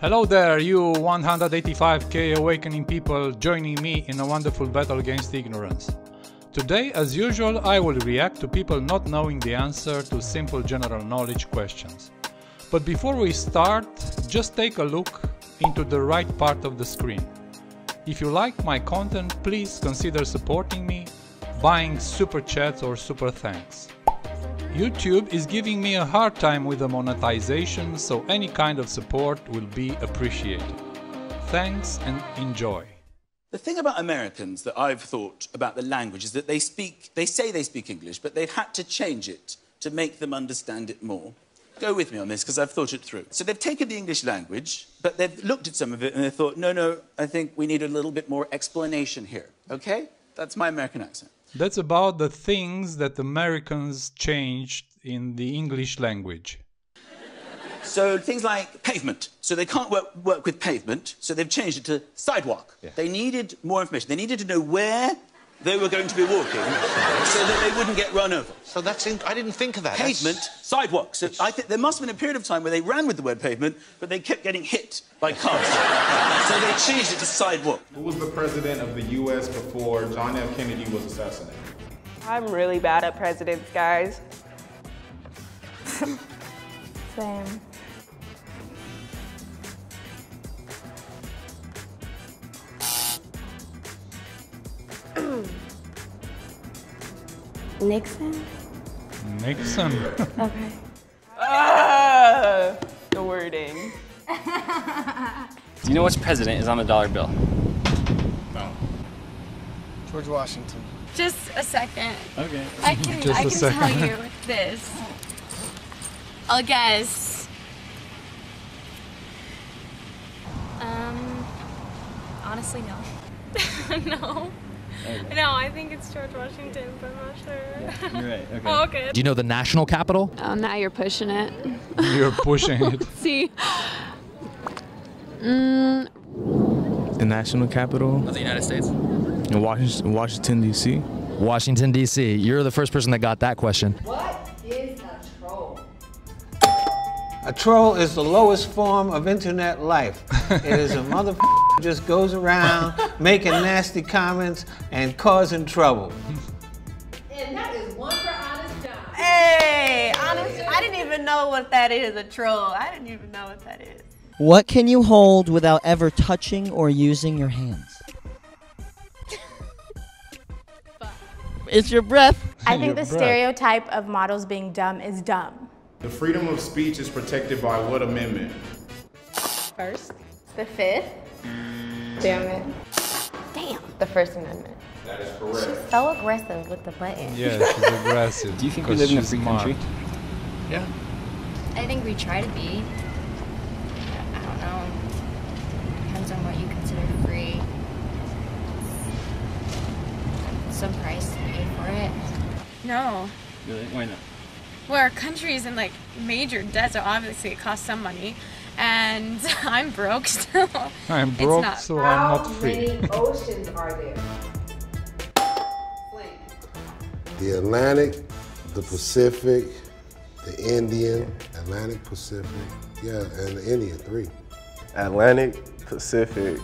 Hello there, you 185k awakening people joining me in a wonderful battle against ignorance. Today, as usual, I will react to people not knowing the answer to simple general knowledge questions. But before we start, just take a look into the right part of the screen. If you like my content, please consider supporting me, buying super chats or super thanks. YouTube is giving me a hard time with the monetization, so any kind of support will be appreciated. Thanks and enjoy. The thing about Americans that I've thought about the language is that they say they speak English, but they've had to change it to make them understand it more. Go with me on this, because I've thought it through. So they've taken the English language, but they've looked at some of it and they thought, no, I think we need a little bit more explanation here, okay? That's my American accent. That's about the things that Americans changed in the English language. So things like pavement. So they can't work with pavement, so they've changed it to sidewalk. Yeah. They needed more information. They needed to know where they were going to be walking so that they wouldn't get run over. So that's I didn't think of that. Pavement, sidewalk. So I think there must have been a period of time where they ran with the word pavement, but they kept getting hit by cars. So they changed it to sidewalk. Who was the president of the U.S. before John F. Kennedy was assassinated? I'm really bad at presidents, guys. Same. Nixon? Nixon. Okay. The wording. Do you know which president is on the dollar bill? No. George Washington. Just a second. Okay. I can tell you this. I'll guess. Honestly, no. No. Okay. No, I think it's George Washington, but I'm not sure. Yeah, you're right. Okay. Oh, okay. Do you know the national capital? Oh, now you're pushing it. You're pushing it. See. The national capital Of the United States? in Washington, D.C. Washington, D.C. You're the first person that got that question. What is a troll? A troll is the lowest form of internet life. It is a mother who just goes around making nasty comments and causing trouble. And that is one for Honest John. Hey, honest, I didn't even know what that is, a troll. I didn't even know what that is. What can you hold without ever touching or using your hands? It's your breath. I think the stereotype of models being dumb is dumb. The freedom of speech is protected by what amendment? First. The Fifth. Damn it. Damn. The First Amendment. That is correct. She's so aggressive with the button. Yeah, she's aggressive. Do you think we live in a free country? Yeah. I think we try to be. I don't know. Depends on what you consider free. Some price to pay for it. No. Really? Why not? Well, our country's in like major debt, so obviously it costs some money. And I'm broke still. I'm broke, so I'm not free. How many oceans are there? The Atlantic, the Pacific, the Indian, Atlantic, Pacific, yeah, and the Indian, 3. Atlantic, Pacific,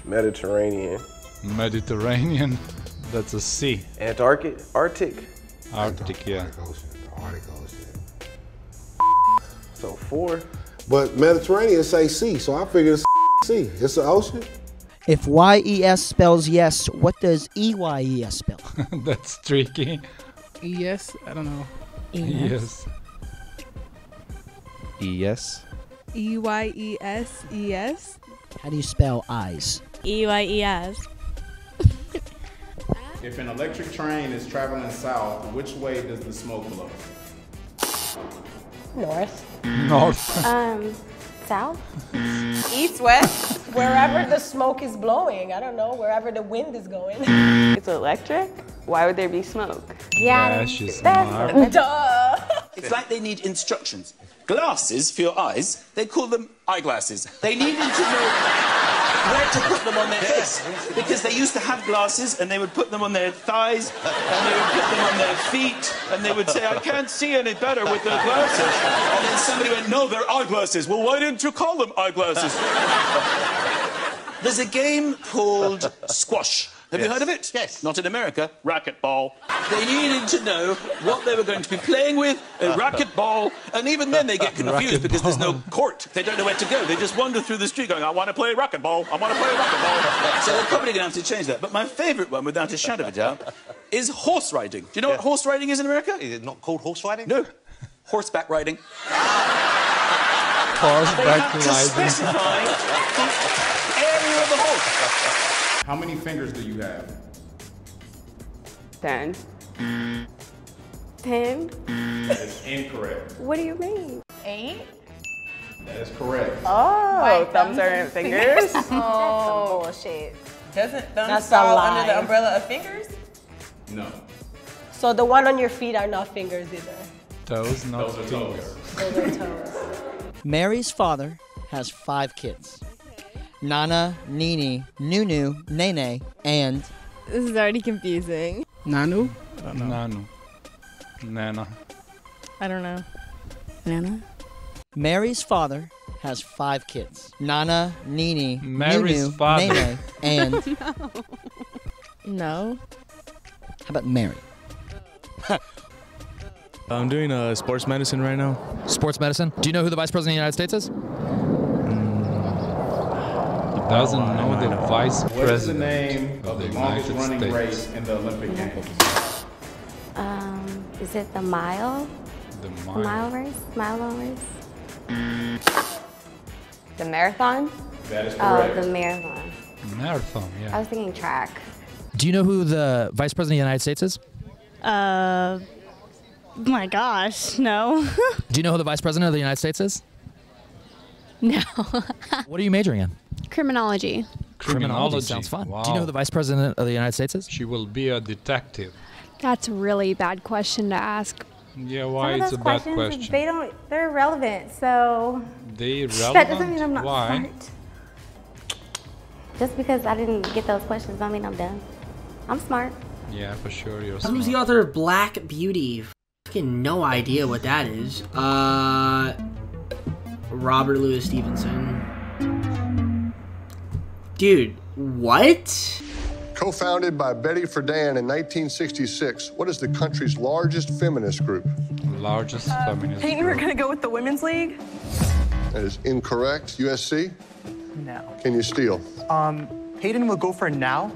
Mediterranean. Mediterranean, that's a sea. Antarctic, Arctic. Arctic, yeah. The Arctic Ocean. So 4. But Mediterranean say sea, so I figured it's sea. It's an ocean. If Y-E-S spells yes, what does E-Y-E-S spell? That's tricky. E-S? I don't know. Yes. E-S? E-Y-E-S, E-S? How do you spell eyes? E-Y-E-S. If an electric train is traveling south, which way does the smoke blow? North. North. South? East, west? Wherever the smoke is blowing. I don't know, wherever the wind is going. It's electric? Why would there be smoke? Yeah, she's smart. Duh! It's like they need instructions. Glasses for your eyes, they call them eyeglasses. They needed to know where to put them on their face. Because they used to have glasses, and they would put them on their thighs, and they would put them on their feet, and they would say, I can't see any better with their glasses. And then somebody went, no, they're eyeglasses. Well, why didn't you call them eyeglasses? There's a game called squash. Have you heard of it? Yes. Not in America. Racquetball. They needed to know what they were going to be playing with, a racquetball, and even then they get confused because there's no court. They don't know where to go. They just wander through the street going, I want to play racquetball. I want to play racquetball. So they're probably going to have to change that. But my favourite one, without a shadow of a doubt, is horse riding. Do you know what horse riding is in America? Is it not called horse riding? No. Horseback riding. Horseback To riding. specify the area of the horse. How many fingers do you have? 10. 10? That is incorrect. What do you mean? 8? That is correct. Oh, thumbs are fingers? Oh, bullshit. Doesn't thumbs That's fall a under lie. the umbrella of fingers? No. So the one on your feet are not fingers either. Toes, not Those are fingers. Those are toes. Mary's father has 5 kids. Nana, Nini, Nunu, Nene, and... This is already confusing. Nanu? Nanu. Nana. I don't know. Nana? Mary's father has 5 kids. Nana, Nini, Mary's Nunu, father. Nene, and... No. How about Mary? I'm doing sports medicine right now. Sports medicine. Do you know who the Vice President of the United States is? Doesn't know the vice What is the president name of the longest United running States. race in the Olympic Games? Is it the mile? The Mile race? Mile long race? The marathon? That is Oh, correct. the marathon. Marathon, I yeah. was thinking track. Do you know who the Vice President of the United States is? My gosh, no. Do you know who the Vice President of the United States is? No. What are you majoring in? Criminology. Criminology. Sounds fun. Wow. Do you know who the Vice President of the United States is? She will be a detective. That's a really bad question to ask. Yeah, why Some of it's those a bad questions, question? they're irrelevant, so They that doesn't mean I'm relevant? not Why? smart. Just because I didn't get those questions don't mean I'm dumb. I'm smart. Yeah, for sure you're Who's smart. the author of Black Beauty? Fucking no idea what that is. Robert Louis Stevenson. Dude, what? Co-founded by Betty Friedan in 1966, what is the country's largest feminist group? Largest feminist Peyton, we're group. gonna go with the Women's League. That is incorrect. USC? No. Can you steal? Hayden will go for now.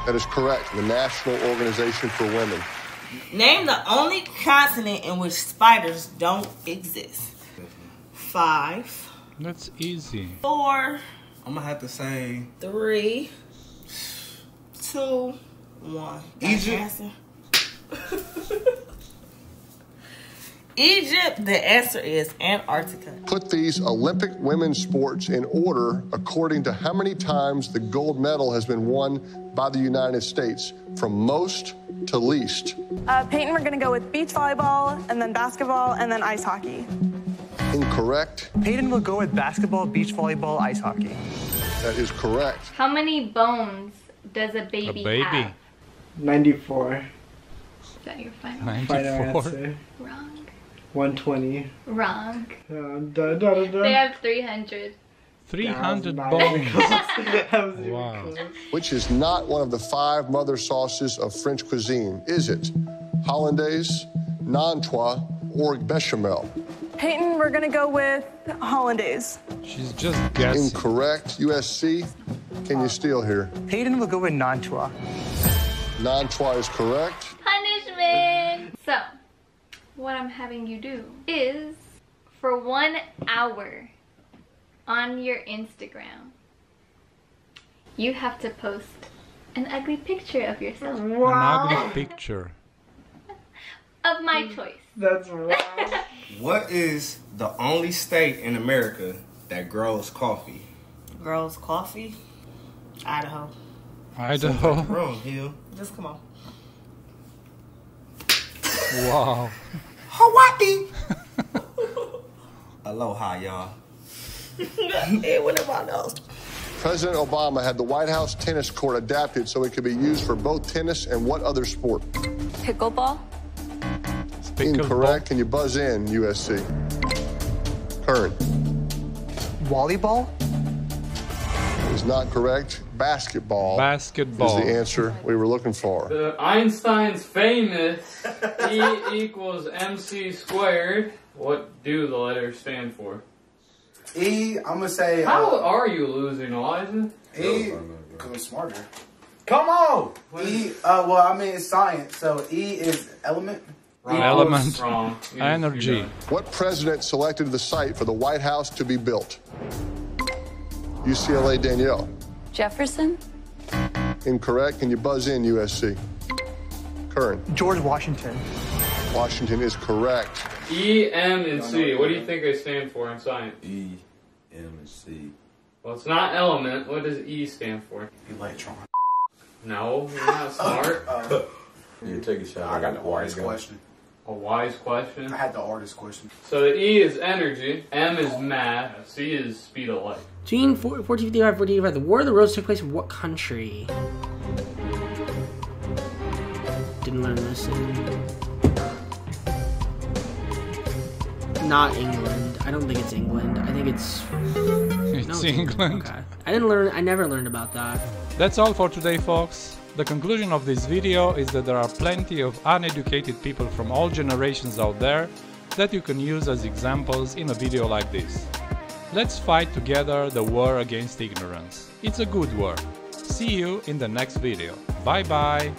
That is correct. The National Organization for Women. Name the only continent in which spiders don't exist. 5. That's easy. 4. I'm gonna have to say 3. 2. 1. Egypt. Egypt, the answer is Antarctica. Put these Olympic women's sports in order according to how many times the gold medal has been won by the United States, from most to least. Peyton, we're gonna go with beach volleyball, and then basketball, and then ice hockey. Incorrect. Hayden will go with basketball, beach volleyball, ice hockey. That is correct. How many bones does a baby, have? 94. Is that your final? 94. Final answer. Wrong. 120. Wrong. Dun. They have 300. 300 That bones. was Wow. Which is not one of the 5 mother sauces of French cuisine? Is it Hollandaise, Nantua, or bechamel? Peyton, we're gonna go with Hollandaise. She's just guessing. Incorrect. USC, can you steal here? Hayden will go with Nantua. Nantua is correct. Punishment! So, what I'm having you do is, for 1 hour on your Instagram, you have to post an ugly picture of yourself. An ugly picture. Of my choice. That's right. What is the only state in America that grows coffee? Grows coffee? Idaho. Idaho. Wrong, Hill. Just come on. Wow. Hawaii! Aloha, y'all. It went in my nose. President Obama had the White House tennis court adapted so it could be used for both tennis and what other sport? Pickleball? Incorrect. Can you buzz in, USC? Current. Volleyball? Is not correct. Basketball. Basketball is the answer we were looking for. Einstein's famous E equals MC squared. What do the letters stand for? E, I'm gonna say. How are you losing, Elijah? E, because I'm smarter. Come on! E, well, I mean, it's science, so E is element. Wrong. Element. Wrong. Energy. What president selected the site for the White House to be built? UCLA, Danielle. Jefferson? Incorrect. Can you buzz in, USC? Current. George Washington. Washington is correct. E, M, and C. What do you think they stand for in science? E, M, and C. Well, it's not element. What does E stand for? Electron. No, you're not smart. You take a shot. I got the hardest question. A wise question? I had the hardest question. So the E is energy, M is math, C is speed of light. Between 1455 and 1485, the War of the Roses took place in what country? Didn't learn this Not England. I don't think it's England. I think it's... It's England. Okay. I never learned about that. That's all for today, folks. The conclusion of this video is that there are plenty of uneducated people from all generations out there that you can use as examples in a video like this. Let's fight together the war against ignorance. It's a good war. See you in the next video. Bye bye!